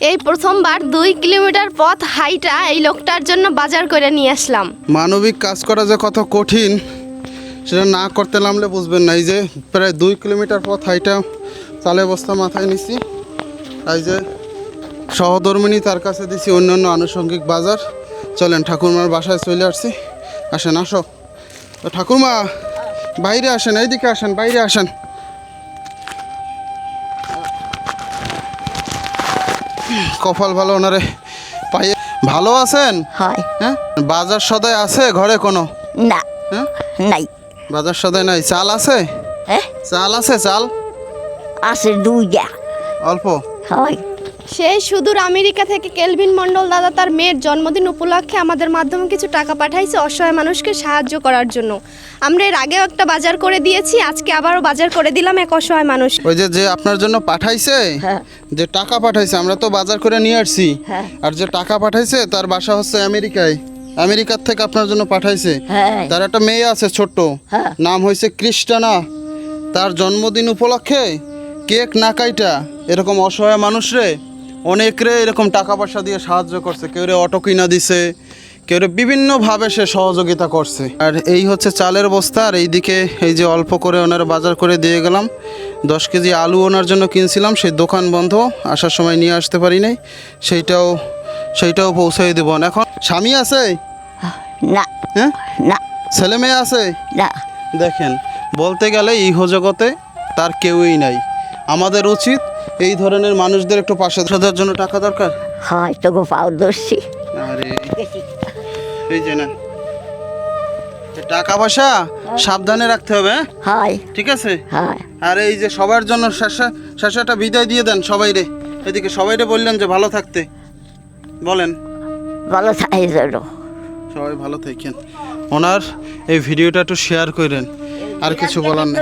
এই প্রথমবার 2 কিলোমিটার পথ হাইটা এই লোকটার জন্য বাজার করে নিয়ে আসলাম। মানবিক কাজ করা যে কত কঠিন সেটা না করতে নামলে বুঝবেন না। এই যে প্রায় 2 কিলোমিটার পথ হাইটা চালে বস্তা মাথায় নিছি। এই যে সহধর্মিনী, তার কাছে দিছি অন্যান্য আনুষঙ্গিক বাজার। চলেন ঠাকুরমার বাসায় চলে আসছি। আসেন, আসো। তো ঠাকুরমা বাইরে আসেন, এইদিকে আসেন, বাইরে আসেন। কপাল ভালো ওনারে পাইয়ে। ভালো আছেন? হয় হ্যাঁ, বাজার সদাই আছে ঘরে কোনো? না হ্যাঁ, নাই। বাজার সদাই নাই। চাল আছে? হ্যাঁ চাল আছে? চাল আছে 2টা। অল্প? হয় সেই সুদূর আমেরিকা থেকে কেলভিন মণ্ডল দাদা তার মেয়ের জন্মদিন উপলক্ষে আমাদের মাধ্যমে কিছু টাকা পাঠাইছে অসহায় মানুষকে সাহায্য করার জন্য। আমরা এর আগেও একটা বাজার করে দিয়েছি, আজকে আবারও বাজার করে দিলাম এক অসহায় মানুষ। ওই যে আপনার জন্য পাঠাইছে, হ্যাঁ। যে টাকা পাঠাইছে, আমরা তো বাজার করে নিয়ে আসছি। হ্যাঁ। আর যে টাকা পাঠাইছে তার বাসা হচ্ছে আমেরিকায়। আমেরিকার থেকে আপনার জন্য পাঠাইছে। হ্যাঁ। তার একটা মেয়ে আছে ছোট্ট, হ্যাঁ। নাম হয়েছে ক্রিস্টানা। তার জন্মদিন উপলক্ষে কেক না কাইটা এরকম অসহায় মানুষরে অনেকরে এরকম টাকা পয়সা দিয়ে সাহায্য করছে। কেউ রে অটো কিনা দিছে, কেউ রে বিভিন্নভাবে সে সহযোগিতা করছে। আর এই হচ্ছে চালের বস্তা। আর এইদিকে এই যে অল্প করে ওনার বাজার করে দিয়ে গেলাম। 10 কেজি আলু ওনার জন্য কিনছিলাম, সেই দোকান বন্ধ, আসার সময় নিয়ে আসতে পারি নাই। সেইটাও পৌঁছাই দেবো। এখন স্বামী আছে? না হ্যাঁ, না ছেলে মেয়ে আছে? না। দেখেন, বলতে গেলে ইহজগতে তার কেউই নাই। আমাদের উচিত এই ধরনের মানুষদের একটু পাশে থাকার জন্য টাকা দরকার। হয় তো গো পাও দর্শি। আরে এই যে নেন, টাকা পয়সা সাবধানে রাখতে হবে, হ্যাঁ? হয় ঠিক আছে। হয় আর এই যে সবার জন্য শেষে বিদায় দিয়ে দেন সবাই রে। এদিকে সবাই রে বললেন যে ভালো থাকতে বলেন। ভালো থাই জন্য সবাই ভালো থাকেন। ওনার এই ভিডিওটা একটু শেয়ার করেন। আর কিছু বলার নেই।